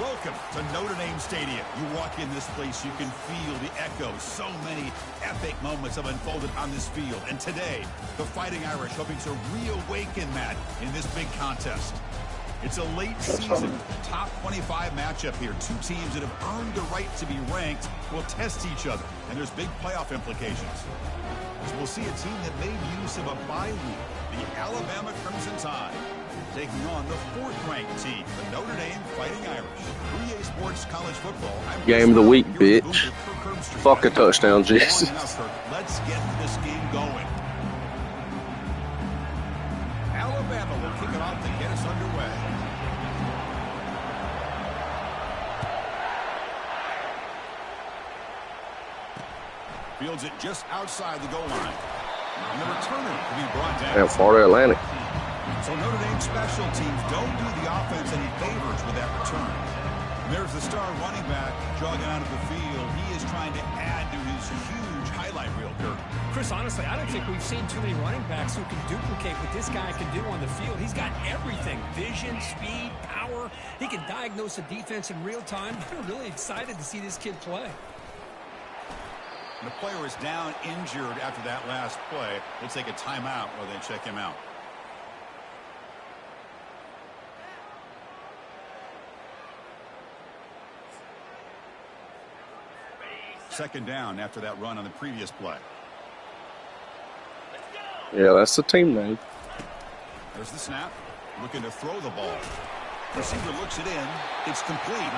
Welcome to Notre Dame Stadium. You walk in this place, you can feel the echoes. So many epic moments have unfolded on this field. And today, the Fighting Irish hoping to reawaken that in this big contest. It's a late season, top 25 matchup here. Two teams that have earned the right to be ranked will test each other. And there's big playoff implications. So we'll see a team that made use of a bye week, the Alabama Crimson Tide, taking on the fourth-ranked team, the Notre Dame Fighting Irish. 3A Sports College Football. Game of the week, bitch. Fuck a touchdown, Jesus. Let's get this game going. Alabama will kick it off to get us underway. Fields it just outside the goal line. And the returner will be brought down. And Florida Atlantic. So Notre Dame special teams don't do the offense any favors with that return. And there's the star running back jogging out of the field. He is trying to add to his huge highlight reel, Kirk. Chris, honestly, I don't think we've seen too many running backs who can duplicate what this guy can do on the field. He's got everything. Vision, speed, power. He can diagnose a defense in real time. I'm really excited to see this kid play. The player is down injured after that last play. They'll take a timeout while they check him out. Second down after that run on the previous play. Yeah, that's the team name. There's the snap. Looking to throw the ball. Receiver looks it in. It's complete.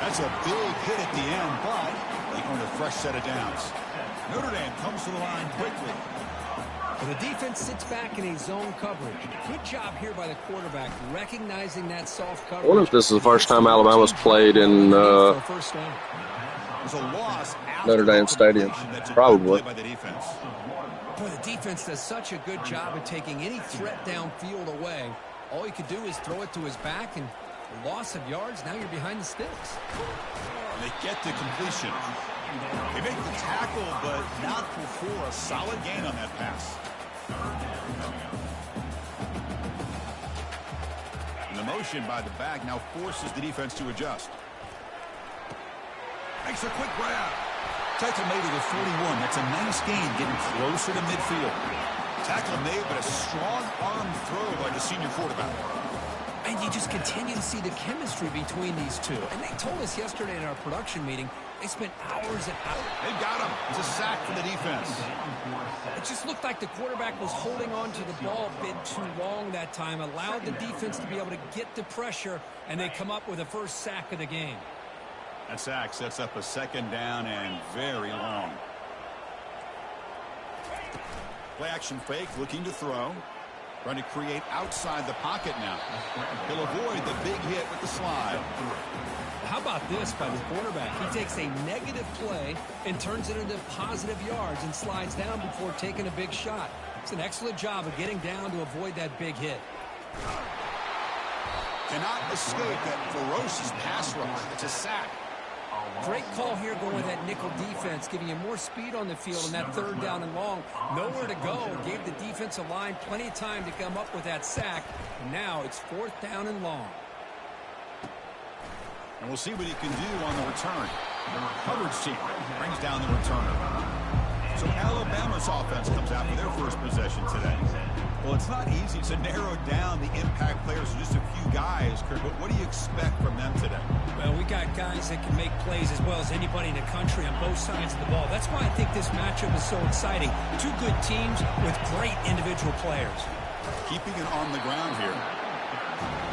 That's a big hit at the end, but they earn a fresh set of downs. Notre Dame comes to the line quickly. Well, the defense sits back in a zone coverage. Good job here by the quarterback, recognizing that soft coverage. I wonder if this is the first time Alabama's played in Notre Dame Stadium. Probably. Boy, the defense does such a good job of taking any threat downfield away. All he could do is throw it to his back, and a loss of yards, now you're behind the sticks. They get to completion. They make the tackle, but not before a solid gain on that pass. And the motion by the back now forces the defense to adjust. Makes a quick grab. Tackle made to the 41. That's a nice gain, getting closer to midfield. Tackle made, but a strong arm throw by the senior quarterback. And you just continue to see the chemistry between these two. And they told us yesterday in our production meeting, they spent hours and hours. They got him. It's a sack for the defense. It just looked like the quarterback was holding on to the ball a bit too long that time, allowed the defense to be able to get the pressure, and they come up with the first sack of the game. That sack sets up a second down and very long. Play action fake, looking to throw. Trying to create outside the pocket now. He'll avoid the big hit with the slide. How about this by the quarterback? He takes a negative play and turns it into positive yards and slides down before taking a big shot. It's an excellent job of getting down to avoid that big hit. Cannot escape that ferocious pass rush. It's a sack. Great call here going with that nickel defense, giving you more speed on the field on that third down and long. Nowhere to go. Gave the defensive line plenty of time to come up with that sack. And now it's fourth down and long. And we'll see what he can do on the return. The coverage team brings down the returner. So Alabama's offense comes out for their first possession today. Well, it's not easy to narrow down the impact players to just a few guys, Kirk, but what do you expect from them today? Well, we got guys that can make plays as well as anybody in the country on both sides of the ball. That's why I think this matchup is so exciting. Two good teams with great individual players. Keeping it on the ground here.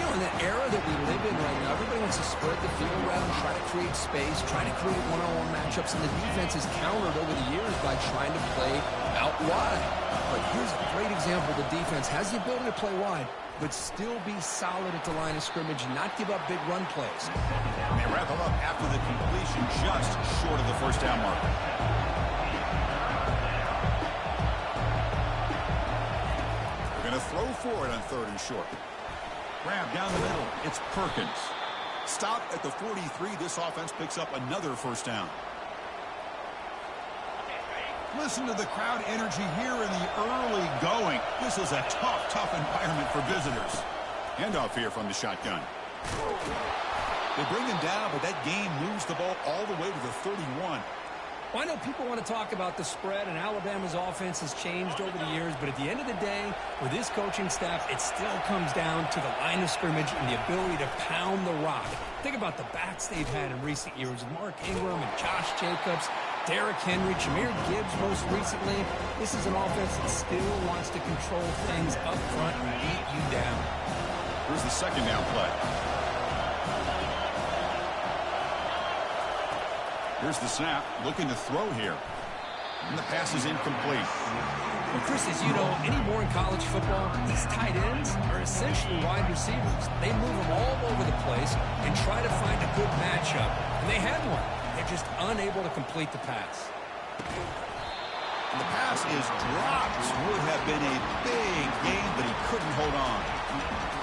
You know, in the era that we live in right now, everybody wants to spread the field around, try to create space, try to create one-on-one matchups, and the defense is countered over the years by trying to play out wide. But here's a great example. The defense has the ability to play wide, but still be solid at the line of scrimmage and not give up big run plays. They wrap them up after the completion just short of the first down marker. They're going to throw for it on third and short. Grab down the middle. It's Perkins. Stop at the 43. This offense picks up another first down. Listen to the crowd energy here in the early going. This is a tough environment for visitors. Handoff here from the shotgun. They bring him down, but that gain moves the ball all the way to the 31. Well, I know people want to talk about the spread, and Alabama's offense has changed over the years, but at the end of the day, with this coaching staff, it still comes down to the line of scrimmage and the ability to pound the rock. Think about the backs they've had in recent years with Mark Ingram and Josh Jacobs, Derrick Henry, Jahmyr Gibbs most recently. This is an offense that still wants to control things up front and beat you down. Here's the second down play. Here's the snap, looking to throw here. And the pass is incomplete. Well, Chris, as you know, anymore in college football, these tight ends are essentially wide receivers. They move them all over the place and try to find a good matchup. And they had one. They're just unable to complete the pass. And the pass is dropped. Would have been a big gain, but he couldn't hold on.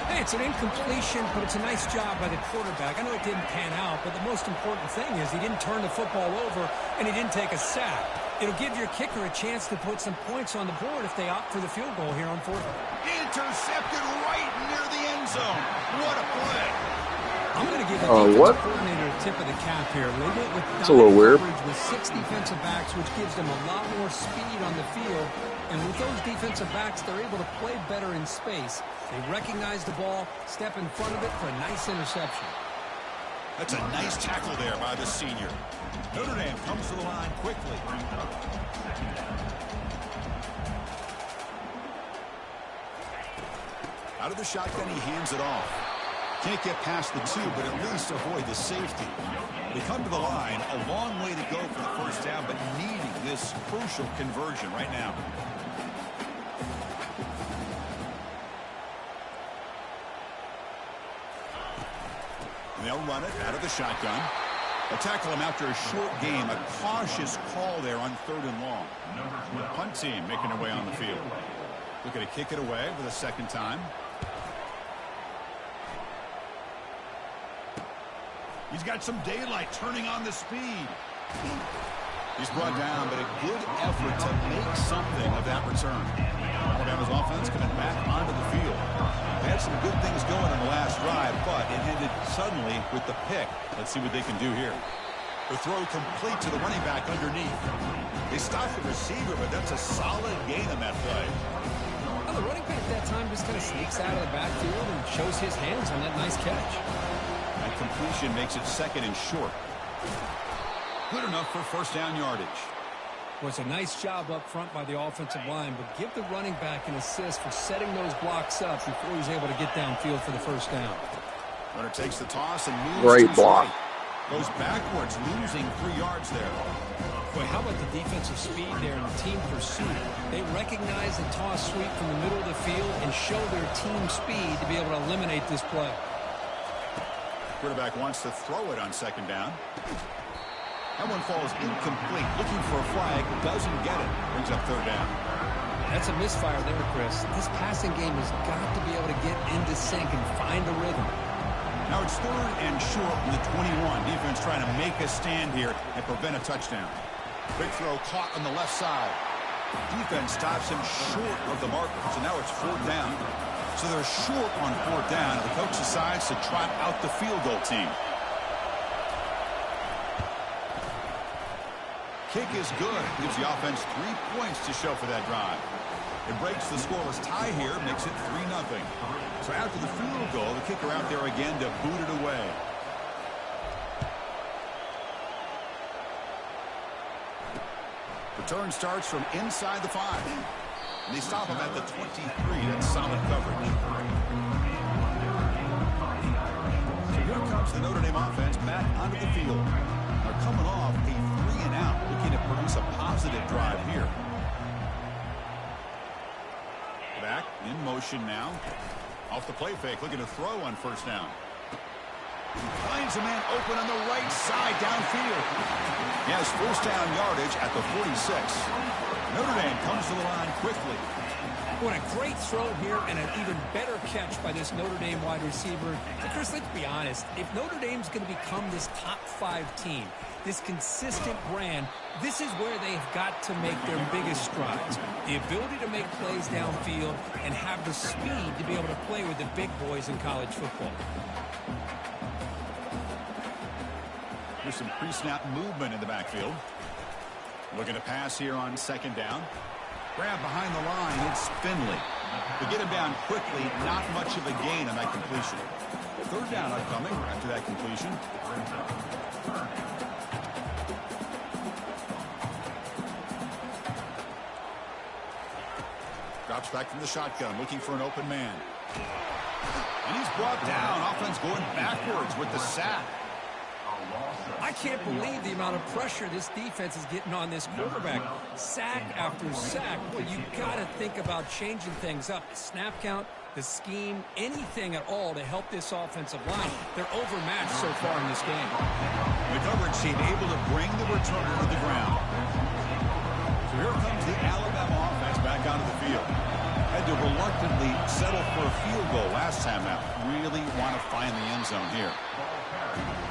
Hey, it's an incompletion, but it's a nice job by the quarterback. I know it didn't pan out, but the most important thing is he didn't turn the football over and he didn't take a sack. It'll give your kicker a chance to put some points on the board if they opt for the field goal here on fourth. Intercepted right near the end zone. What a play. I'm going to give the defensive coordinator a tip of the cap here. They went with it's a little weird. With 6 defensive backs, which gives them a lot more speed on the field. And with those defensive backs, they're able to play better in space. They recognize the ball, step in front of it for a nice interception. That's a nice tackle there by the senior. Notre Dame comes to the line quickly. Out of the shotgun, he hands it off. Can't get past the 2, but at least avoid the safety. They come to the line, a long way to go for the first down, but needing this crucial conversion right now. And they'll run it out of the shotgun. They'll tackle him after a short game. A cautious call there on 3rd and long. Punt team making their way on the field. Looking to kick it away for the second time. He's got some daylight, turning on the speed. He's brought down, but a good effort to make something of that return. Alabama's offense coming back onto the field. They had some good things going on the last drive, but it ended suddenly with the pick. Let's see what they can do here. The throw complete to the running back underneath. They stopped the receiver, but that's a solid gain on that play. Well, the running back at that time just kind of sneaks out of the backfield and shows his hands on that nice catch. That completion makes it 2nd and short. Good enough for first down yardage. Was a nice job up front by the offensive line, but give the running back an assist for setting those blocks up before he's able to get downfield for the first down. Runner takes the toss and moves. Great block. Right. Goes backwards, losing 3 yards there. Boy, how about the defensive speed there in the team pursuit? They recognize the toss sweep from the middle of the field and show their team speed to be able to eliminate this play. Quarterback wants to throw it on 2nd down. That one falls incomplete. Looking for a flag, doesn't get it. Brings up 3rd down. That's a misfire there, Chris. This passing game has got to be able to get into sync and find a rhythm. Now it's 3rd and short from the 21. Defense trying to make a stand here and prevent a touchdown. Quick throw caught on the left side. Defense stops him short of the marker. So now it's 4th down. So they're short on 4th down. The coach decides to trot out the field goal team. Kick is good. Gives the offense 3 points to show for that drive. It breaks the scoreless tie here, makes it 3-0. So after the field goal, the kicker out there again to boot it away. Return starts from inside the 5. And they stop him at the 23. That's solid coverage. So here comes the Notre Dame offense back onto the field. They're coming off a 3-and-out, looking to produce a positive drive here. Back in motion now. Off the play fake, looking to throw on 1st down. He finds a man open on the right side downfield. He has 1st down yardage at the 46. Notre Dame comes to the line quickly. What a great throw here and an even better catch by this Notre Dame wide receiver. And Chris, let's be honest. If Notre Dame's going to become this top 5 team, this consistent brand, this is where they've got to make their biggest strides. The ability to make plays downfield and have the speed to be able to play with the big boys in college football. There's some pre-snap movement in the backfield. Looking to pass here on second down. Grab behind the line. It's Finley. To get him down quickly, not much of a gain on that completion. Third down upcoming after that completion. Drops back from the shotgun, looking for an open man. And he's brought down. Offense going backwards with the sack. I can't believe the amount of pressure this defense is getting on this quarterback. Sack after sack. Well, you got to think about changing things up. The snap count, the scheme, anything at all to help this offensive line. They're overmatched so far in this game. The coverage team able to bring the returner to the ground. So here comes the Alabama offense back onto the field. Had to reluctantly settle for a field goal last time out. Really want to find the end zone here.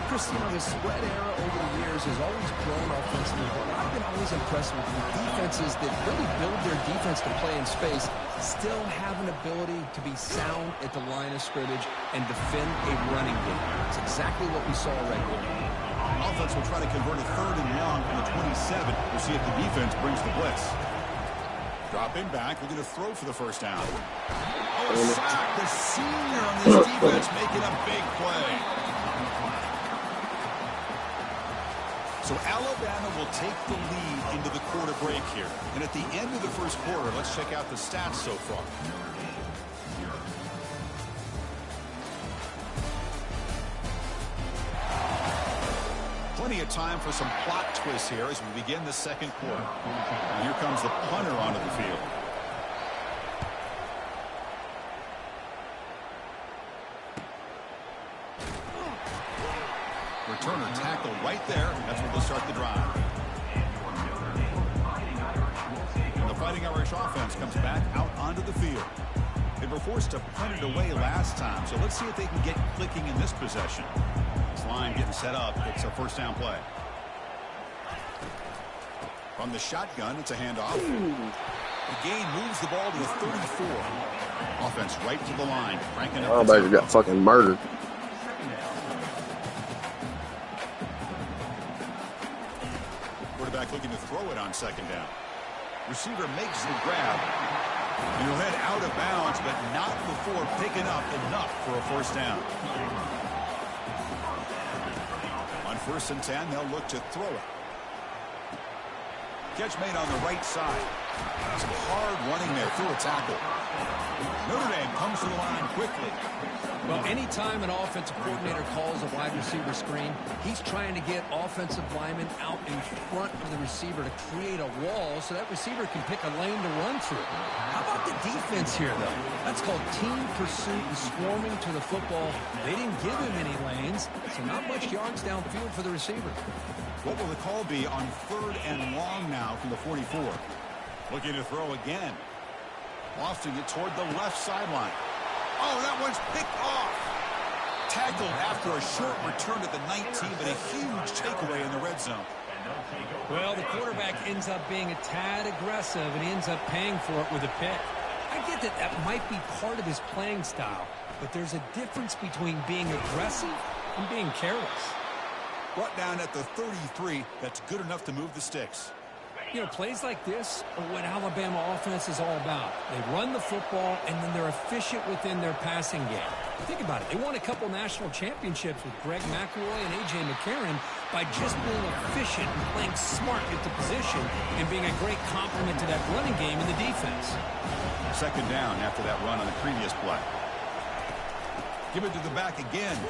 Chris, you know, the spread era over the years has always grown offensively, but I've been always impressed with the defenses that really build their defense to play in space, still have an ability to be sound at the line of scrimmage and defend a running game. It's exactly what we saw right here. Offense will try to convert a third and long from the 27. We'll see if the defense brings the blitz. Dropping back, looking to throw for the first down. Oh, a sack! The senior on this defense making a big play. So Alabama will take the lead into the quarter break here. And at the end of the first quarter, let's check out the stats so far. Plenty of time for some plot twists here as we begin the second quarter. And here comes the punter onto the field. Returner tackled right there. That's where they'll start the drive. And the Fighting Irish offense comes back out onto the field. They were forced to punt it away last time, so let's see if they can get clicking in this possession. This line getting set up. It's a first down play. From the shotgun, it's a handoff. The gain moves the ball to the 34. Offense right to the line. Cranking up. Oh, baby, got fucking murdered. Quarterback looking to throw it on second down. Receiver makes the grab. And he'll head out of bounds, but not before picking up enough for a first down. On 1st and 10, they'll look to throw it. Catch made on the right side. Some hard running there through a tackle. Notre Dame comes to the line quickly. Well, anytime an offensive coordinator calls a wide receiver screen, he's trying to get offensive linemen out in front of the receiver to create a wall so that receiver can pick a lane to run through. How about the defense here, though? That's called team pursuit and swarming to the football. They didn't give him any lanes, so not much yards downfield for the receiver. What will the call be on 3rd and long now from the 44? Looking to throw again. Lofting it toward the left sideline. Oh, that one's picked off. Tackled after a short return at the 19, but a huge takeaway in the red zone. Well, the quarterback ends up being a tad aggressive, and he ends up paying for it with a pick. I get that that might be part of his playing style, but there's a difference between being aggressive and being careless. Brought down at the 33, that's good enough to move the sticks. You know, plays like this are what Alabama offense is all about. They run the football, and then they're efficient within their passing game. Think about it. They won a couple national championships with Greg McElroy and A.J. McCarron by just being efficient and playing smart at the position and being a great complement to that running game in the defense. Second down after that run on the previous play. Give it to the back again.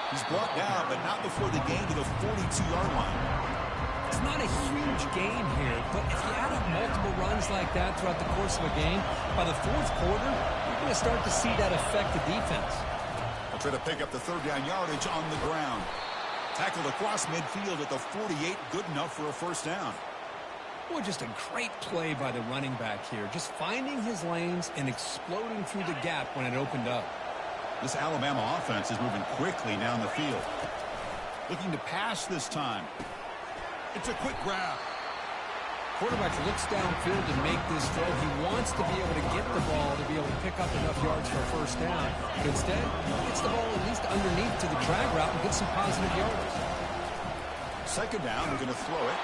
He's brought down, but not before the gain to the 42-yard line. It's not a huge gain here, but if you add up multiple runs like that throughout the course of a game, by the 4th quarter, you're going to start to see that affect the defense. They'll try to pick up the 3rd down yardage on the ground. Tackled across midfield at the 48, good enough for a first down. Boy, just a great play by the running back here, just finding his lanes and exploding through the gap when it opened up. This Alabama offense is moving quickly down the field. Looking to pass this time. It's a quick grab. Quarterback looks downfield to make this throw. He wants to be able to get the ball to be able to pick up enough yards for a first down. But instead, he gets the ball at least underneath to the drag route and gets some positive yards. Second down, they're going to throw it.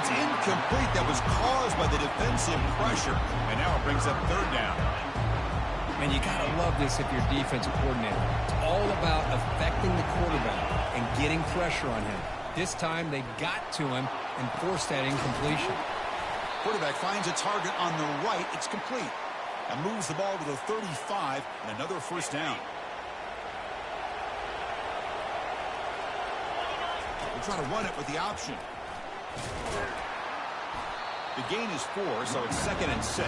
It's incomplete. That was caused by the defensive pressure. And now it brings up third down. Man, you got to love this if you're defensive coordinator. It's all about affecting the quarterback and getting pressure on him. This time, they got to him and forced that incompletion. Quarterback finds a target on the right. It's complete. And moves the ball to the 35 and another first down. We'll try to run it with the option. The gain is 4, so it's 2nd and 6.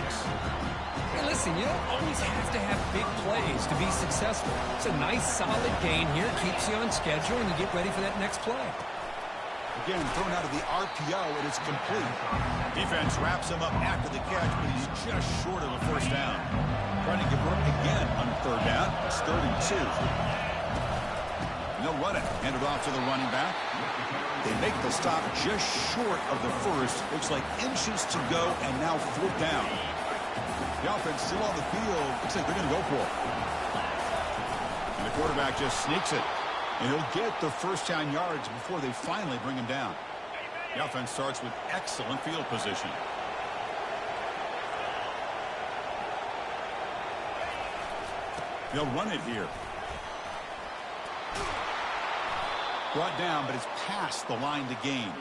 Hey, listen, you don't always have to have big plays to be successful. It's a nice, solid gain here. Keeps you on schedule, and you get ready for that next play. Again, thrown out of the RPO, it is complete. Defense wraps him up after the catch, but he's just short of a first down. Trying to get work again on third down. It's 3rd and 2. And they'll run it. Hand it off to the running back. They make the stop just short of the first. Looks like inches to go, and now 4th down. The offense still on the field. Looks like they're going to go for it. And the quarterback just sneaks it. And he'll get the first down yards before they finally bring him down. The offense starts with excellent field position. They'll run it here. Brought down, but it's past the line to gain.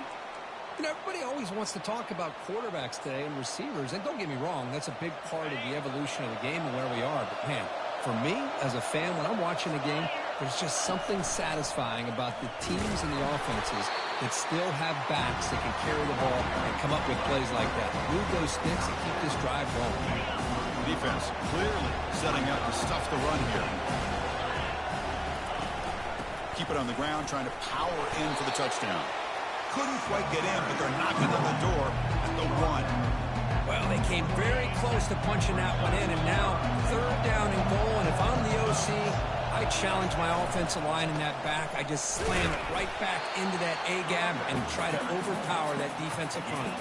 You know, everybody always wants to talk about quarterbacks today and receivers. And don't get me wrong, that's a big part of the evolution of the game and where we are. But, man, for me, as a fan, when I'm watching a game, there's just something satisfying about the teams and the offenses that still have backs that can carry the ball and come up with plays like that. Move those sticks and keep this drive going. Defense clearly setting up to stuff the run here. Keep it on the ground, trying to power in for the touchdown. Couldn't quite get in, but they're knocking on the door at the 1. Well, they came very close to punching that one in, and now 3rd down and goal. And if I'm the OC, I challenge my offensive line in that back. I just slam it right back into that A-gap and try to overpower that defensive front.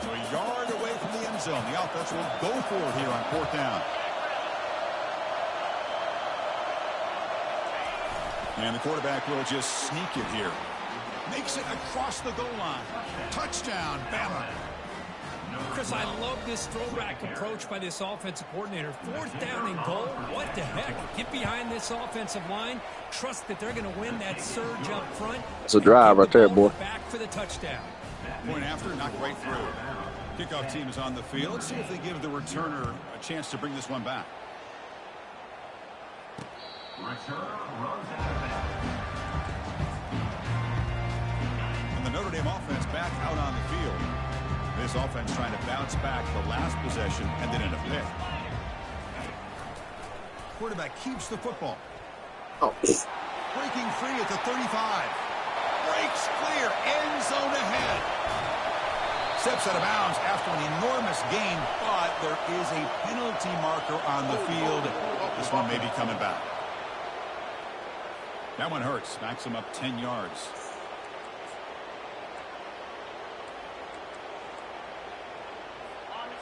So a yard away from the end zone. The offense will go for it here on 4th down. And the quarterback will just sneak it here. Makes it across the goal line. Touchdown, Bama. Chris, I love this throwback approach by this offensive coordinator. 4th down and goal. What the heck? Get behind this offensive line. Trust that they're going to win that surge up front. It's a drive right there, boy. Back for the touchdown. Point after, knocked right through. Kickoff team is on the field. Let's see if they give the returner a chance to bring this one back. And the Notre Dame offense back out on the field. This offense trying to bounce back the last possession and then in a pick. Quarterback keeps the football. Oh. Breaking free at the 35. Breaks clear. End zone ahead. Steps out of bounds after an enormous gain, but there is a penalty marker on the field. This one may be coming back. That one hurts. Backs him up 10 yards.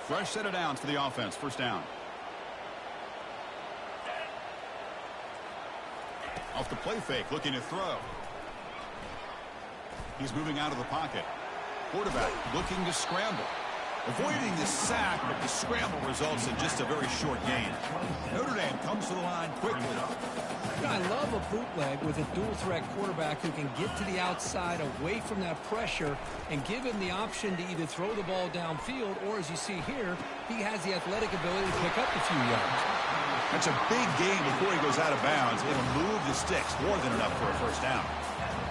Fresh set of downs for the offense. First down. Off the play fake, looking to throw. He's moving out of the pocket. Quarterback looking to scramble. Avoiding the sack, but the scramble results in just a very short gain. Notre Dame comes to the line quickly. I love a bootleg with a dual-threat quarterback who can get to the outside away from that pressure and give him the option to either throw the ball downfield or, as you see here, he has the athletic ability to pick up a few yards. That's a big gain before he goes out of bounds. It'll move the sticks more than enough for a first down.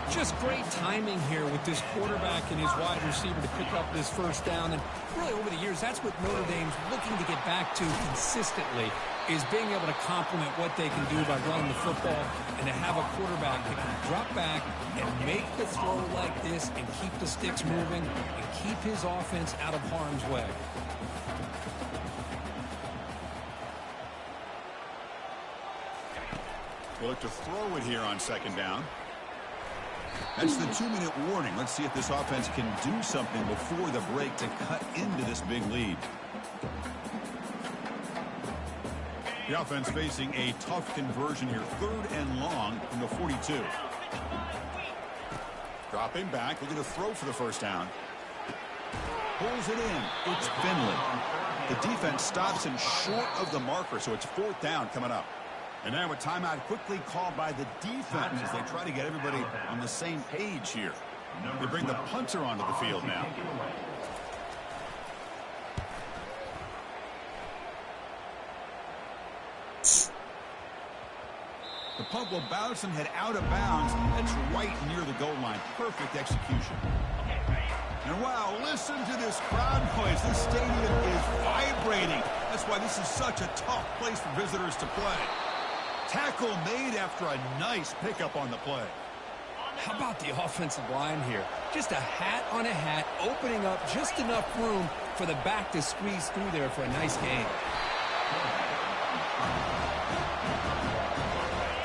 Just great timing here with this quarterback and his wide receiver to pick up this first down. And really over the years, that's what Notre Dame's looking to get back to consistently, is being able to complement what they can do by running the football and to have a quarterback that can drop back and make the throw like this and keep the sticks moving and keep his offense out of harm's way. They look to throw it here on second down. That's the 2-minute warning. Let's see if this offense can do something before the break to cut into this big lead. The offense facing a tough conversion here. 3rd and long from the 42. Dropping back, looking to throw for the first down. Pulls it in. It's Finley. The defense stops him short of the marker, so it's 4th down coming up. And now a timeout quickly called by the defense as they try to get everybody on the same page here. They bring the punter onto the field now. The punt will bounce and head out of bounds. That's right near the goal line. Perfect execution. And wow, listen to this crowd noise. This stadium is vibrating. That's why this is such a tough place for visitors to play. Tackle made after a nice pickup on the play. How about the offensive line here? Just a hat on a hat, opening up just enough room for the back to squeeze through there for a nice gain.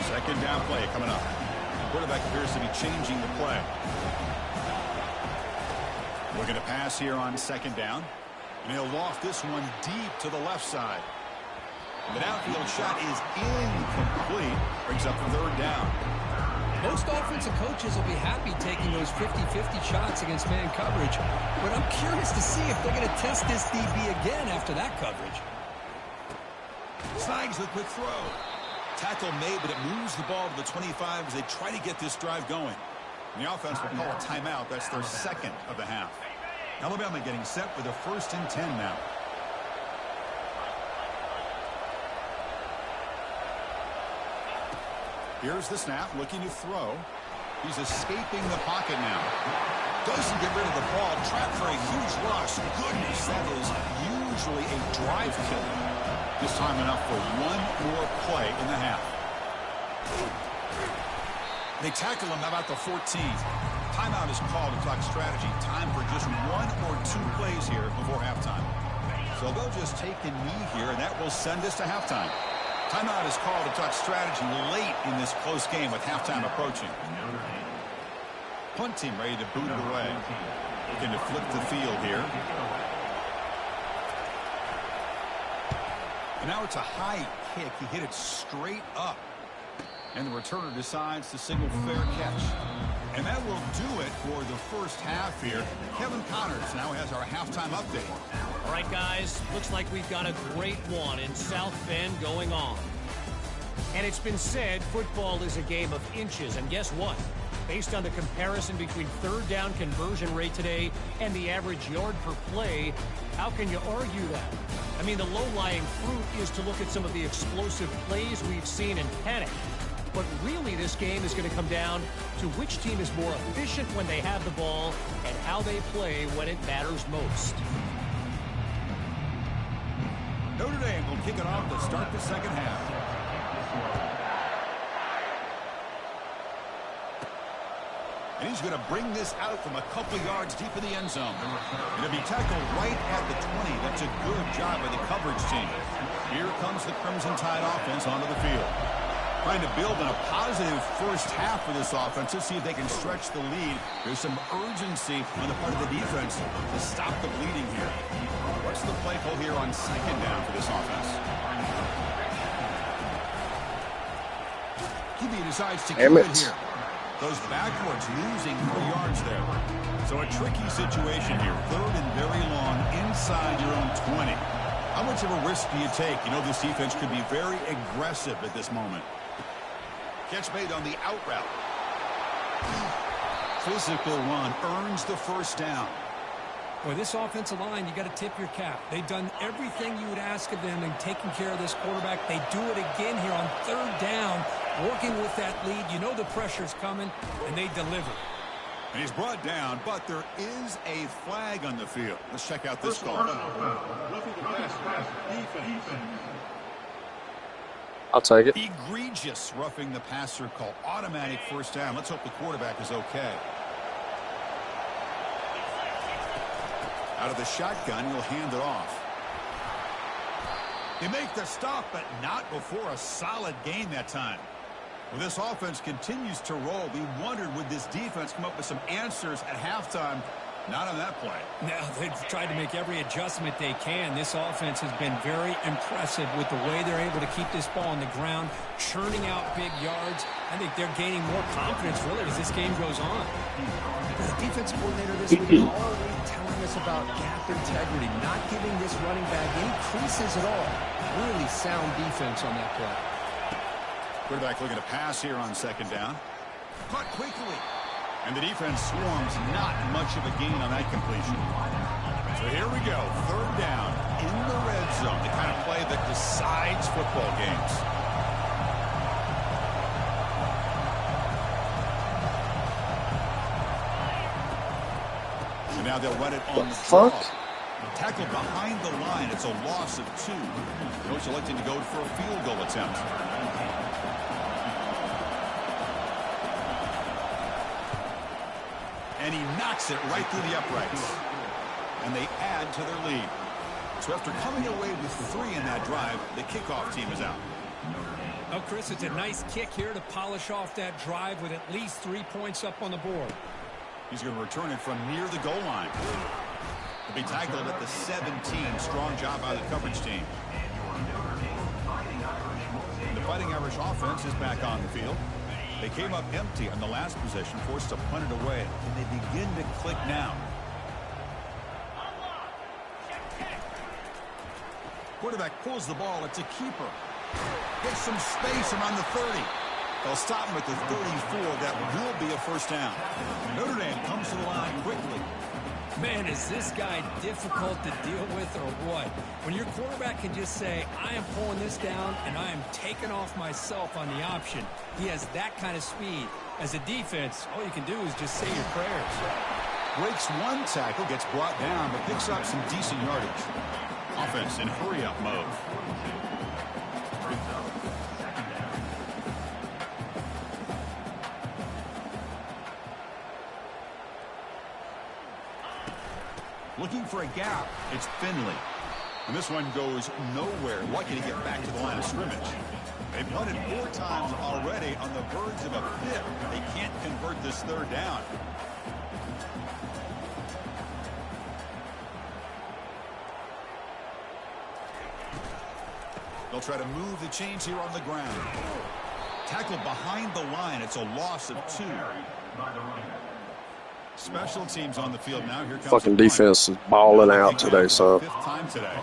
2nd down play coming up. The quarterback appears to be changing the play. Looking to pass here on 2nd down. And he'll loft this one deep to the left side. The downfield shot is incomplete. Brings up the 3rd down. Most offensive coaches will be happy taking those 50-50 shots against man coverage. But I'm curious to see if they're going to test this DB again after that coverage. Snags the quick throw. Tackle made, but it moves the ball to the 25 as they try to get this drive going. And the offense will call a timeout. That's their 2nd of the half. Alabama getting set for the 1st and 10 now. Here's the snap, looking to throw. He's escaping the pocket now. Doesn't get rid of the ball. Trapped for a huge loss. Goodness, that is usually a drive killer. This time enough for one more play in the half. They tackle him about the 14. Timeout is called to talk strategy. Time for just 1 or 2 plays here before halftime. So they'll just take the knee here, and that will send us to halftime. Timeout is called to talk strategy late in this close game with halftime approaching. Punt team ready to boot it away. Looking to flip the field here. And now it's a high kick. He hit it straight up. And the returner decides to signal fair catch. And that will do it for the first half here. Kevin Connors now has our halftime update. All right, guys, looks like we've got a great one in South Bend going on. And it's been said football is a game of inches. And guess what? Based on the comparison between 3rd down conversion rate today and the average yard per play, how can you argue that? I mean, the low-lying fruit is to look at some of the explosive plays we've seen in panic. But really, this game is going to come down to which team is more efficient when they have the ball and how they play when it matters most. Notre Dame will kick it off to start the 2nd half. And he's going to bring this out from a couple yards deep in the end zone. Going to be tackled right at the 20. That's a good job by the coverage team. Here comes the Crimson Tide offense onto the field. Trying to build on a positive first half for this offense. Let's see if they can stretch the lead. There's some urgency on the part of the defense to stop the bleeding here. What's the play call here on 2nd down for this offense? QB decides to keep it here. Goes backwards, losing 3 yards there. So a tricky situation here. 3rd and very long inside your own 20. How much of a risk do you take? You know this defense could be very aggressive at this moment. Catch made on the out route. Physical run earns the first down. Boy, this offensive line, you got to tip your cap. They've done everything you would ask of them in taking care of this quarterback. They do it again here on 3rd down, working with that lead. You know the pressure's coming, and they deliver. And he's brought down, but there is a flag on the field. Let's check out this call. I'll take it. Egregious roughing the passer call. Automatic first down. Let's hope the quarterback is okay. Out of the shotgun, he'll hand it off. They make the stop, but not before a solid gain that time. Well, this offense continues to roll. We wondered, would this defense come up with some answers at halftime? Not on that play. Now, they've tried to make every adjustment they can. This offense has been very impressive with the way they're able to keep this ball on the ground, churning out big yards. I think they're gaining more confidence, really, as this game goes on. The defense coordinator this week already telling us about gap integrity, not giving this running back any creases at all. Really sound defense on that play. Quarterback looking to pass here on second down. Caught quickly. And the defense swarms, not much of a gain on that completion. So here we go, third down in the red zone, the kind of play that decides football games. And now they'll run it on the draw. Tackled behind the line, it's a loss of 2. Coach electing to go for a field goal attempt. And he knocks it right through the uprights. And they add to their lead. So after coming away with 3 in that drive, the kickoff team is out. Oh, Chris, it's a nice kick here to polish off that drive with at least 3 points up on the board. He's going to return it from near the goal line. He'll be tackled at the 17. Strong job by the coverage team. The Fighting Irish offense is back on the field. They came up empty on the last possession, forced to punt it away. And they begin to click now. Quarterback pulls the ball. It's a keeper. Gets some space around the 30. They'll stop him at the 34. That will be a first down. Notre Dame comes to the line quickly. Man, is this guy difficult to deal with or what? When your quarterback can just say, I am pulling this down and I am taking off myself on the option. He has that kind of speed. As a defense, all you can do is just say your prayers. Breaks one tackle, gets brought down, but picks up some decent yardage. Offense in hurry-up mode. Looking for a gap. It's Finley. And this one goes nowhere. Lucky to get back to the line of scrimmage. They've punted 4 times already on the verge of a 5th. They can't convert this third down. They'll try to move the chains here on the ground. Tackled behind the line. It's a loss of 2. Special teams on the field now. Here comes fucking defense is balling out today, son. 5th time today.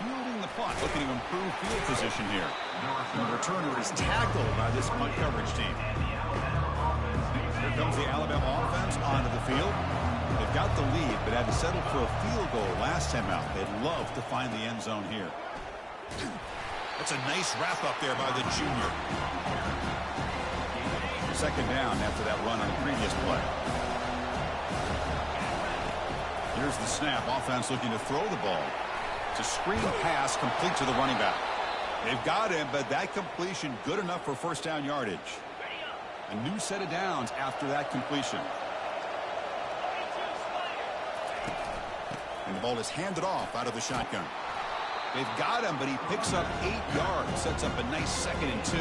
Fielding the punt, looking to improve field position here. And the returner is tackled by this punt coverage team. Here comes the Alabama offense onto the field. They've got the lead, but had to settle for a field goal last time out. They'd love to find the end zone here. That's a nice wrap up there by the junior. Second down after that run on the previous play. Here's the snap. Offense looking to throw the ball. It's a screen pass complete to the running back. They've got him, but that completion good enough for first down yardage. A new set of downs after that completion. And the ball is handed off out of the shotgun. They've got him, but he picks up 8 yards. Sets up a nice 2nd and 2.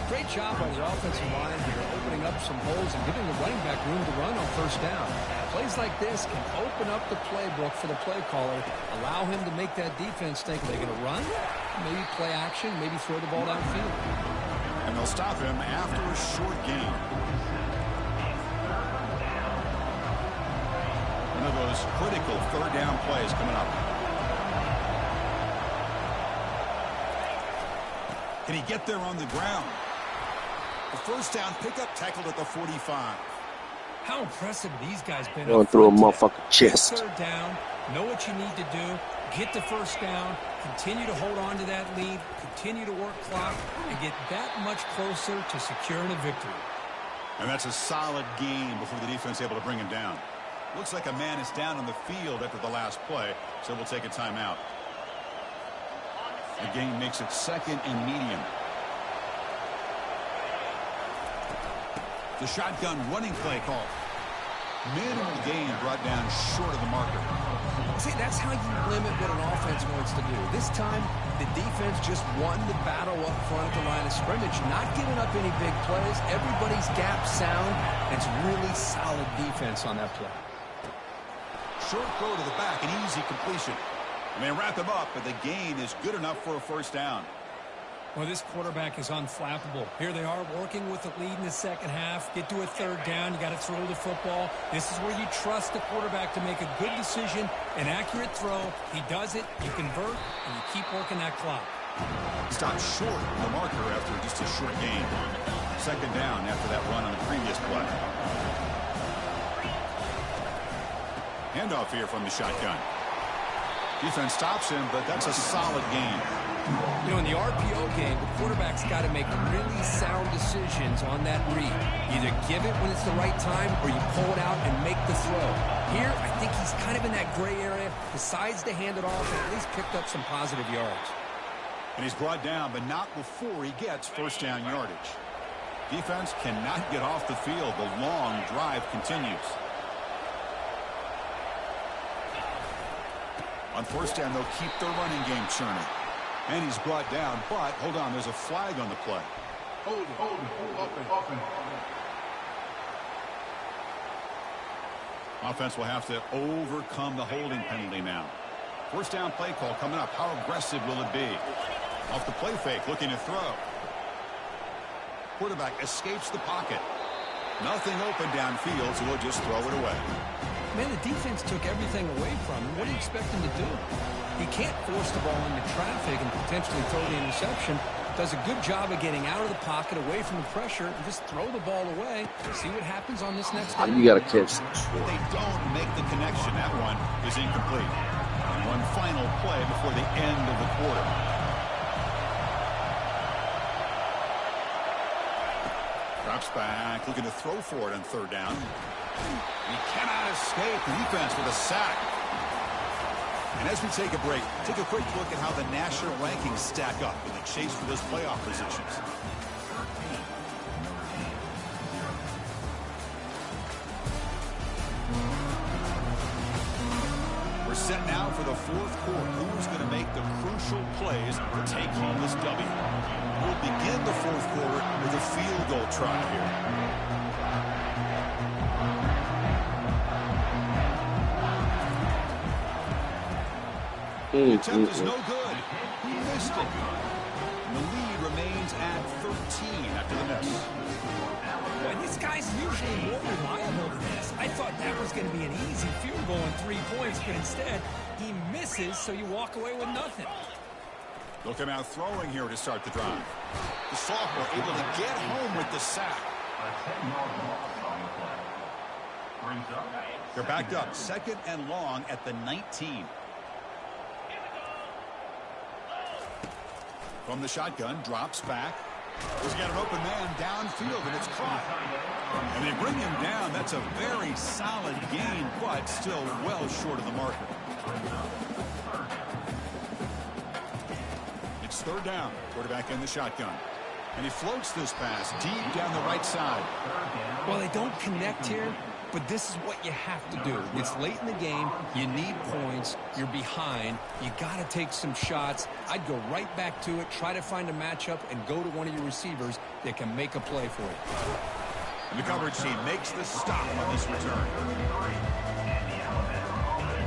Great job by the offensive line here, opening up some holes and giving the running back room to run on first down. Plays like this can open up the playbook for the play caller, allow him to make that defense think, are they going to run? Maybe play action, maybe throw the ball downfield. And they'll stop him after a short gain. One of those critical third down plays coming up. Can he get there on the ground? The first down pickup tackled at the 45. How impressive these guys been. Going through a motherfucking chest. Third down, know what you need to do, get the first down, continue to hold on to that lead, continue to work clock, and get that much closer to securing a victory. And that's a solid gain before the defense able to bring him down. Looks like a man is down on the field after the last play, so we'll take a timeout. The game makes it 2nd and medium. The shotgun running play call. Minimal gain brought down short of the marker. See, that's how you limit what an offense wants to do. This time, the defense just won the battle up front at the line of scrimmage, not giving up any big plays. Everybody's gap sound. It's really solid defense on that play. Short throw to the back, an easy completion. And they wrap him up, but the gain is good enough for a first down. Well, this quarterback is unflappable. Here they are working with the lead in the second half. Get to a third down. You got to throw the football. This is where you trust the quarterback to make a good decision, an accurate throw. He does it, you convert, and you keep working that clock. Stopped short of the marker after just a short gain. Second down after that run on the previous play. Handoff here from the shotgun. Defense stops him, but that's a solid gain. You know, in the RPO game, the quarterback's got to make really sound decisions on that read. Either give it when it's the right time or you pull it out and make the throw. Here, I think he's kind of in that gray area, decides to hand it off and at least picked up some positive yards. And he's brought down, but not before he gets first down yardage. Defense cannot get off the field. The long drive continues. On first down, they'll keep their running game churning. And he's brought down, but hold on, there's a flag on the play. Hold it. Offense will have to overcome the holding penalty now. First down play call coming up. How aggressive will it be? Off the play fake, looking to throw. Quarterback escapes the pocket. Nothing open downfield, so he'll just throw it away. Man, the defense took everything away from him. What do you expect him to do? He can't force the ball into traffic and potentially throw the interception. Does a good job of getting out of the pocket, away from the pressure, and just throw the ball away. See what happens on this next down. You got to catch. But they don't make the connection. That one is incomplete. And one final play before the end of the quarter. Drops back, looking to throw for it on third down. He cannot escape the defense with a sack. And as we take a break, take a quick look at how the national rankings stack up in the chase for those playoff positions. We're set now for the fourth quarter. Who's going to make the crucial plays to take home this W? We'll begin the fourth quarter with a field goal try here. The attempt is no good. He missed it. And the lead remains at 13 after the miss. Well, this guy's usually more reliable than this. I thought that was going to be an easy field goal and 3 points, but instead, he misses, so you walk away with nothing. They'll come out throwing here to start the drive. The sophomore able to get home with the sack. They're backed up, second and long at the 19. From the shotgun, drops back. He's got an open man downfield, and it's caught. And they bring him down. That's a very solid gain, but still well short of the marker. It's third down. Quarterback in the shotgun. And he floats this pass deep down the right side. Well, they don't connect here, but this is what you have to do. It's late in the game. You need points. You're behind. You got to take some shots. I'd go right back to it, try to find a matchup, and go to one of your receivers that can make a play for you. And the coverage team makes the stop on this return.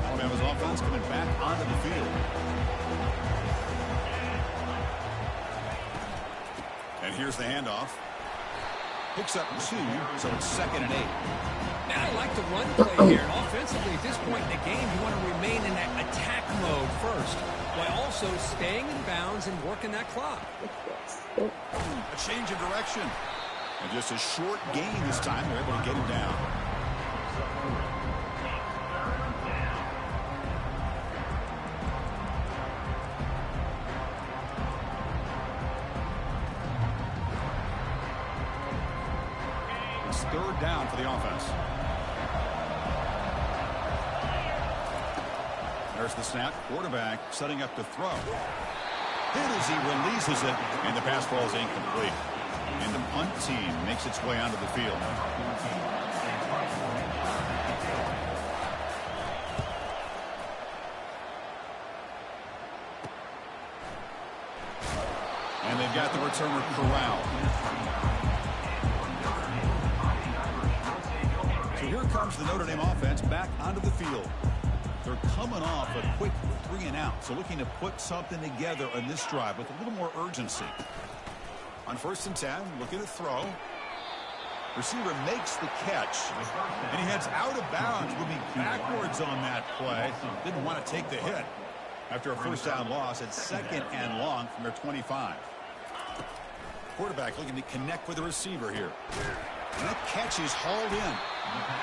Alabama's offense coming back onto the field. And here's the handoff. Picks up 2, so it's second and 8. Now I like the run play here. And offensively, at this point in the game, you want to remain in that attack mode first, while also staying in bounds and working that clock. A change of direction. And just a short gain this time. They're able to get him down. It's third down for the offense. There's the snap. Quarterback setting up to throw. Hit as he releases it, and the pass ball is incomplete. And the punt team makes its way onto the field. And they've got the returner corralled. So here comes the Notre Dame offense back onto the field. They're coming off a quick 3-and-out, so looking to put something together on this drive with a little more urgency. On 1st and 10, looking to throw. Receiver makes the catch, and he heads out of bounds, moving backwards on that play. Didn't want to take the hit after a 1st down loss at 2nd and long from their 25. Quarterback looking to connect with the receiver here. And that catch is hauled in.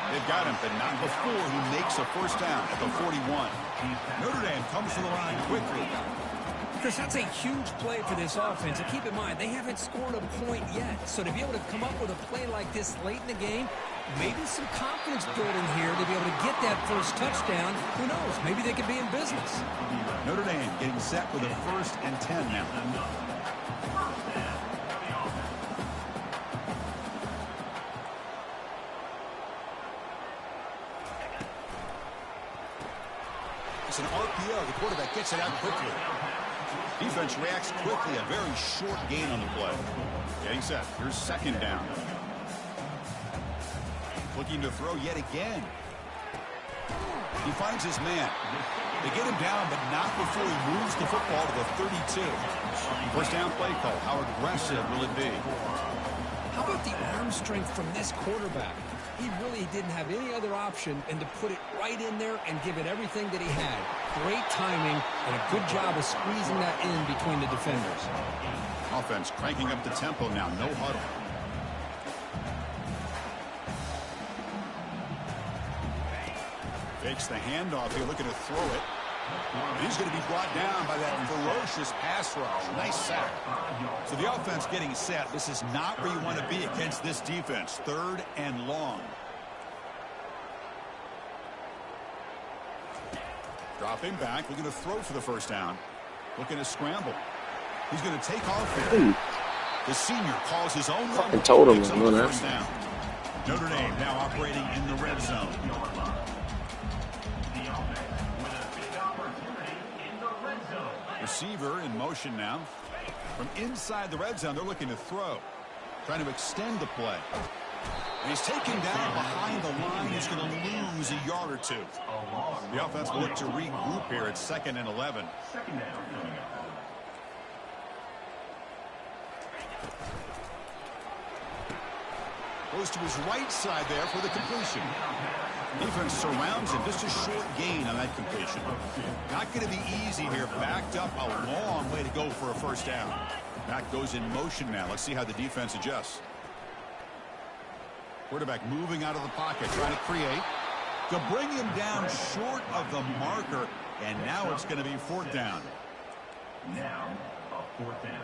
They've got him, but not before he makes a 1st down at the 41. Notre Dame comes to the line quickly. Because that's a huge play for this offense. And keep in mind, they haven't scored a point yet. So to be able to come up with a play like this late in the game, maybe some confidence building here to be able to get that 1st touchdown. Who knows? Maybe they could be in business. Notre Dame getting set with a 1st and 10 now. It's an RPO. The quarterback gets it out quickly. Defense reacts quickly. A very short gain on the play. Getting set. Here's 2nd down. Looking to throw yet again. He finds his man. They get him down, but not before he moves the football to the 32. 1st down play call. How aggressive will it be? How about the arm strength from this quarterback? He really didn't have any other option than to put it right in there and give it everything that he had. Great timing and a good job of squeezing that in between the defenders. Offense cranking up the tempo now. No huddle. Fakes the handoff here, looking to throw it. And he's going to be brought down by that ferocious pass rush. Nice sack. So the offense getting set. This is not where you want to be against this defense. 3rd and long. Dropping back, looking to throw for the 1st down. Looking to scramble. He's going to take off here. The senior calls his own run. I told him. First down. Notre Dame now operating in the red zone. Receiver in motion now. From inside the red zone, they're looking to throw. Trying to extend the play. And he's taken down behind the line. He's going to lose a yard or 2. The offense will look to regroup here at 2nd and 11. Goes to his right side there for the completion. Defense surrounds him. Just a short gain on that completion. Not going to be easy here. Backed up a long way to go for a 1st down. Back goes in motion now. Let's see how the defense adjusts. Quarterback moving out of the pocket, trying to create. To bring him down short of the marker. And now it's going to be 4th down. Now, a 4th down.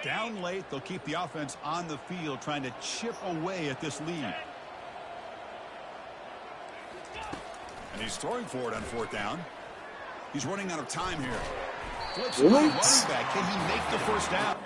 Down late, they'll keep the offense on the field, trying to chip away at this lead. And he's throwing for it on 4th down. He's running out of time here. Flips running back. Can he make the 1st down?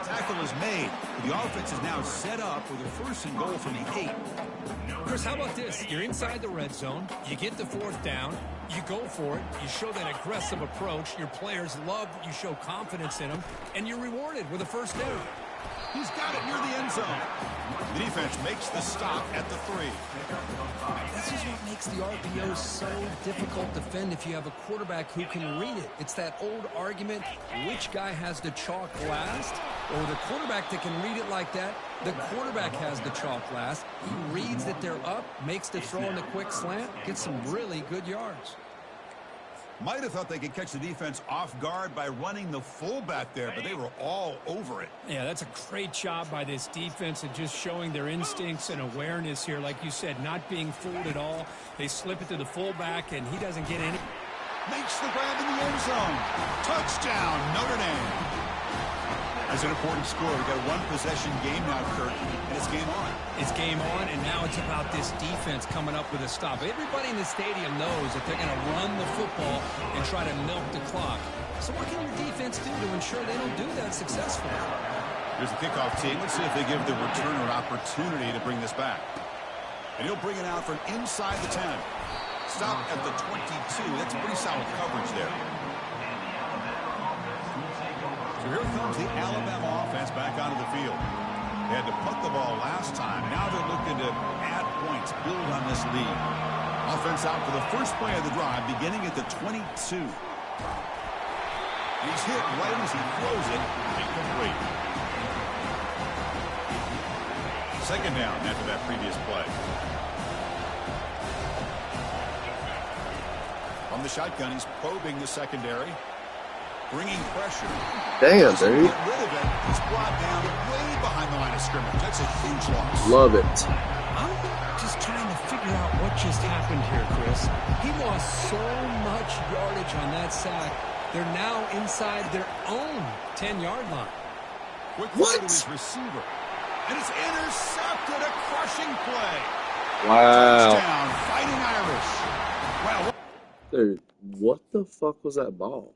Tackle is made. The offense is now set up with a 1st and goal from the 8. Chris, how about this? You're inside the red zone. You get the 4th down. You go for it. You show that aggressive approach. Your players love that you show confidence in them. And you're rewarded with a 1st down. He's got it near the end zone. The defense makes the stop at the 3. This is what makes the RPO so difficult to defend if you have a quarterback who can read it. It's that old argument, which guy has the chalk last? Or the quarterback that can read it like that, the quarterback has the chalk last. He reads that they're up, makes the throw in the quick slant, gets some really good yards. Might have thought they could catch the defense off guard by running the fullback there, but they were all over it. Yeah, that's a great job by this defense and just showing their instincts and awareness here. Like you said, not being fooled at all. They slip it to the fullback, and he doesn't get any. Makes the grab in the end zone. Touchdown, Notre Dame. That's an important score. We've got a 1-possession game now, Kurt, and it's game on. It's game on, and now it's about this defense coming up with a stop. Everybody in the stadium knows that they're going to run the football and try to milk the clock. So what can your defense do to ensure they don't do that successfully? Here's the kickoff team. Let's see if they give the returner an opportunity to bring this back. And he'll bring it out from inside the 10. Stop at the 22. That's pretty solid coverage there. So here comes the Alabama offense back onto the field. They had to punt the ball last time. Now they're looking to add points, build on this lead. Offense out for the first play of the drive, beginning at the 22. He's hit right as he throws it. Incomplete. Second down after that previous play. From the shotgun, he's probing the secondary. Bringing pressure. Damn, dude. Get rid of it. He's brought down way behind the line of scrimmage. That's a huge loss. Love it. I'm just trying to figure out what just happened here, Chris. He lost so much yardage on that sack. They're now inside their own 10-yard line. Quick throw to his receiver. And it's intercepted. A crushing play. Wow. Touchdown, Fighting Irish. Wow. Dude, what the fuck was that ball?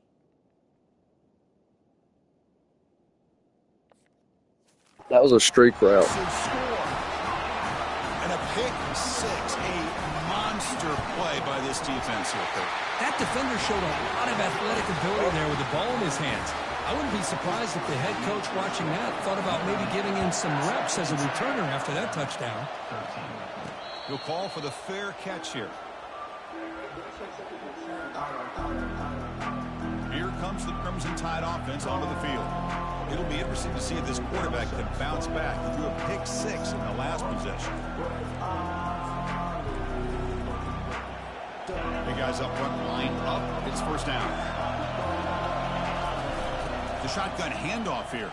That was a streak route. Score. And a pick six. A monster play by this defense here, Kurt. That defender showed a lot of athletic ability there with the ball in his hands. I wouldn't be surprised if the head coach watching that thought about maybe giving him some reps as a returner after that touchdown. He'll call for the fair catch here. Here comes the Crimson Tide offense onto the field. It'll be interesting to see if this quarterback can bounce back. He threw a pick six in the last possession. Big guys up front, line up. It's first down. The shotgun handoff here.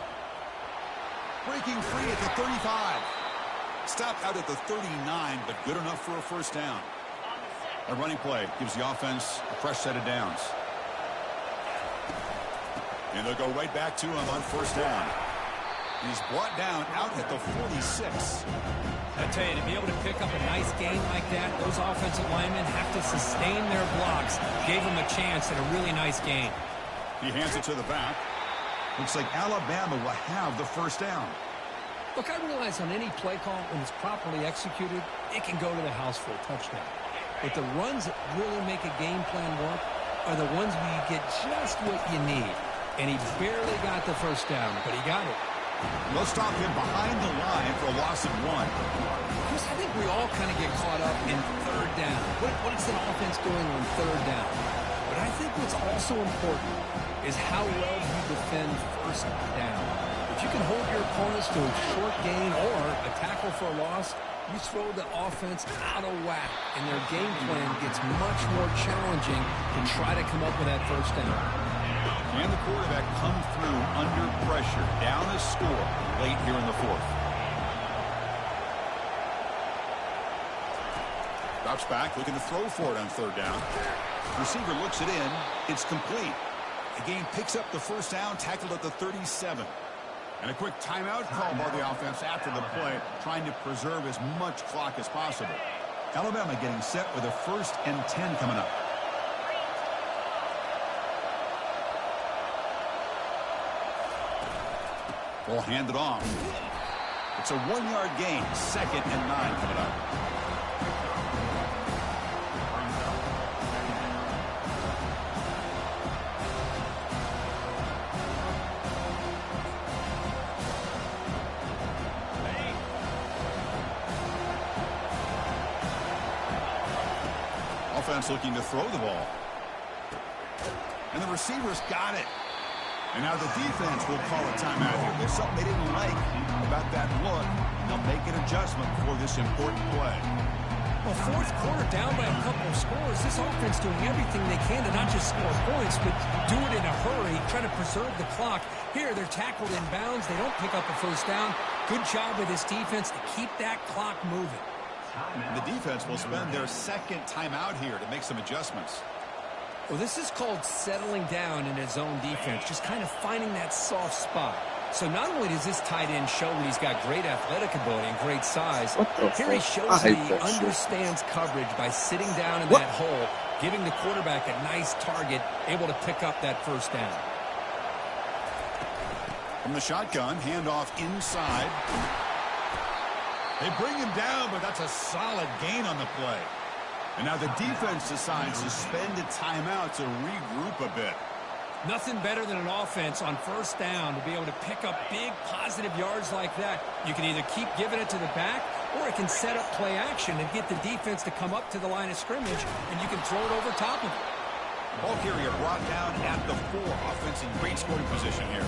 Breaking free at the 35. Stopped out at the 39, but good enough for a first down. A running play gives the offense a fresh set of downs. And they'll go right back to him on first down. He's brought down out at the 46. I tell you, to be able to pick up a nice game like that, those offensive linemen have to sustain their blocks. Gave him a chance at a really nice game. He hands it to the back. Looks like Alabama will have the first down. Look, I realize on any play call, when it's properly executed, it can go to the house for a touchdown. But the runs that really make a game plan work are the ones where you get just what you need. And he barely got the first down, but he got it. They'll stop him behind the line for a loss of 1. Chris, I think we all kind of get caught up in third down. What is an offense doing on third down? But I think what's also important is how well you defend first down. If you can hold your opponents to a short gain or a tackle for a loss, you throw the offense out of whack, and their game plan gets much more challenging to try to come up with that first down. And the quarterback come through under pressure, down a score late here in the fourth. Drops back, looking to throw for it on third down. Receiver looks it in. It's complete. The game picks up the first down, tackled at the 37. And a quick timeout called by the offense after the play, trying to preserve as much clock as possible. Alabama getting set with a 1st and 10 coming up. Ball handed off. It's a 1-yard gain. 2nd and 9 coming up. Offense looking to throw the ball. And the receivers got it. And now the defense will call a timeout here. There's something they didn't like about that look. They'll make an adjustment for this important play. Well, fourth quarter down by a couple of scores. This offense doing everything they can to not just score points, but do it in a hurry, try to preserve the clock. Here, they're tackled in bounds. They don't pick up a first down. Good job with this defense to keep that clock moving. The defense will spend their 2nd timeout here to make some adjustments. Well, this is called settling down in his own defense, just kind of finding that soft spot. So not only does this tight end show that he's got great athletic ability and great size, here he shows that he understands coverage by sitting down in that hole, giving the quarterback a nice target, able to pick up that first down. From the shotgun, handoff inside. They bring him down, but that's a solid gain on the play. And now the defense decides to spend a timeout to regroup a bit. Nothing better than an offense on first down to be able to pick up big positive yards like that. You can either keep giving it to the back, or it can set up play action and get the defense to come up to the line of scrimmage, and you can throw it over top of it. Ball carrier brought down at the 4. Offense in great scoring position here.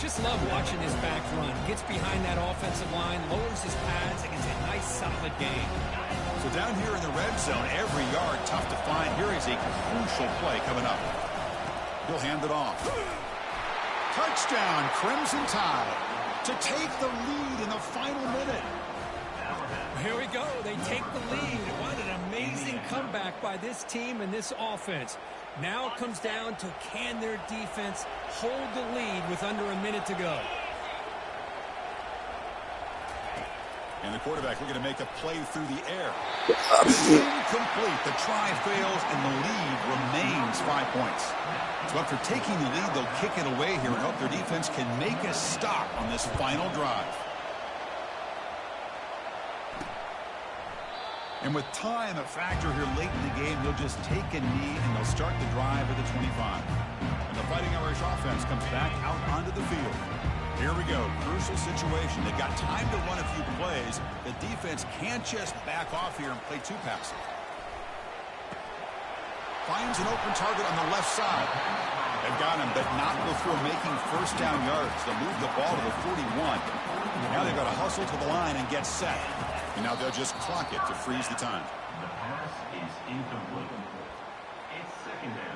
Just love watching this back run. Gets behind that offensive line, lowers his pads, and gets a nice solid gain. So down here in the red zone, every yard tough to find. Here is a crucial play coming up. He'll hand it off. Touchdown, Crimson Tide, to take the lead in the final minute. Here we go. They take the lead. What an amazing comeback by this team and this offense. Now it comes down to, can their defense hold the lead with under a minute to go? And the quarterback looking to make a play through the air. Incomplete. The try fails, and the lead remains 5 points. So after taking the lead, they'll kick it away here and hope their defense can make a stop on this final drive. And with time a factor here late in the game, they'll just take a knee and they'll start the drive at the 25. And the Fighting Irish offense comes back out onto the field. Here we go. Crucial situation. They've got time to run a few plays. The defense can't just back off here and play too passive. Finds an open target on the left side. They've got him, but not before making first down yards. They'll move the ball to the 41. Now they've got to hustle to the line and get set. And now they'll just clock it to freeze the time. The pass is incomplete. It's second down.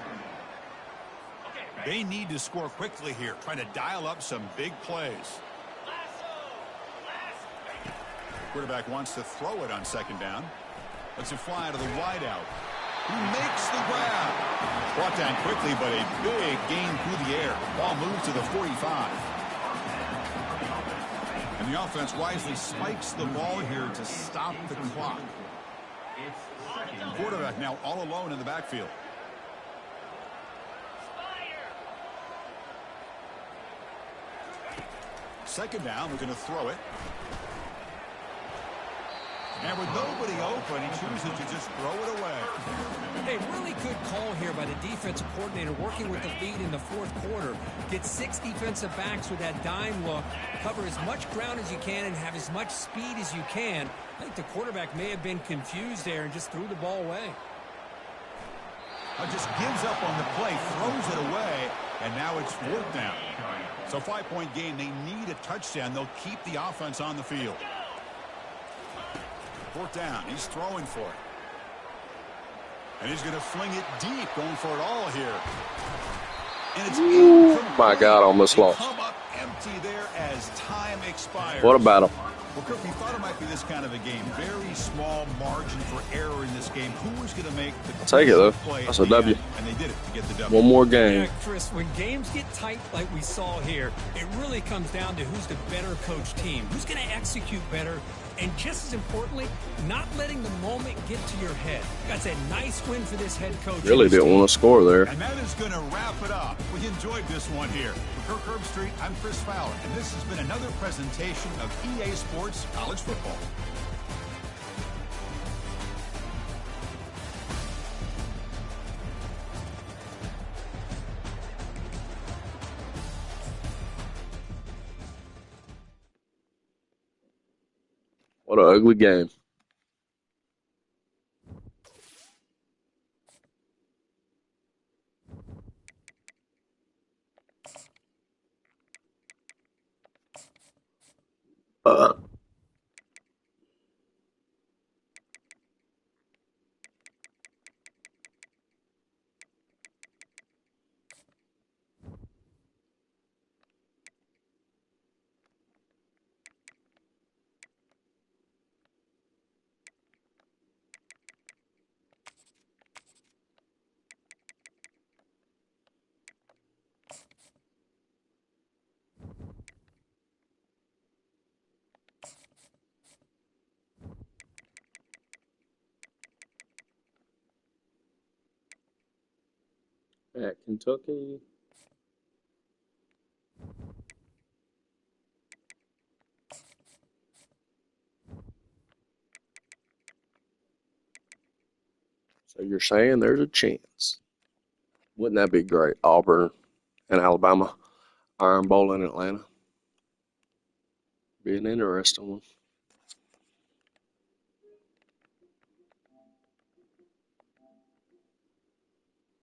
They need to score quickly here, trying to dial up some big plays. Quarterback wants to throw it on second down. Lets it fly to the wideout. He makes the grab. Brought down quickly, but a big gain through the air. Ball moves to the 45. And the offense wisely spikes the ball here to stop the clock. Quarterback now all alone in the backfield. Second down, we're going to throw it. And with nobody open, he chooses to just throw it away. Hey, really good call here by the defensive coordinator working with the lead in the fourth quarter. Get 6 defensive backs with that dime look. Cover as much ground as you can and have as much speed as you can. I think the quarterback may have been confused there and just threw the ball away. Just gives up on the play, throws it away, and now it's 4th down. So 5-point game, they need a touchdown. They'll keep the offense on the field. 4th down, he's throwing for it. And he's going to fling it deep, going for it all here. And it's incomplete. My God, almost They lost. come up empty there as time expires. What about him? Well, Kirk, we thought it might be this kind of a game. Very small margin for error in this game. Who was going to make the Take it, though. play That's at a the W. end? And they did it to get the W. One more game. Yeah, Chris, when games get tight like we saw here, it really comes down to who's the better coach team, who's going to execute better, and just as importantly, not letting the moment get to your head. That's a nice win for this head coach. Really didn't want to score there. And that is going to wrap it up. We enjoyed this one here. For Kirk Herbstreit, I'm Chris Fowler, and this has been another presentation of EA Sports College Football. What an ugly game. At Kentucky. you're saying there's a chance. Wouldn't that be great? Auburn and Alabama Iron Bowl in Atlanta. Be an interesting one.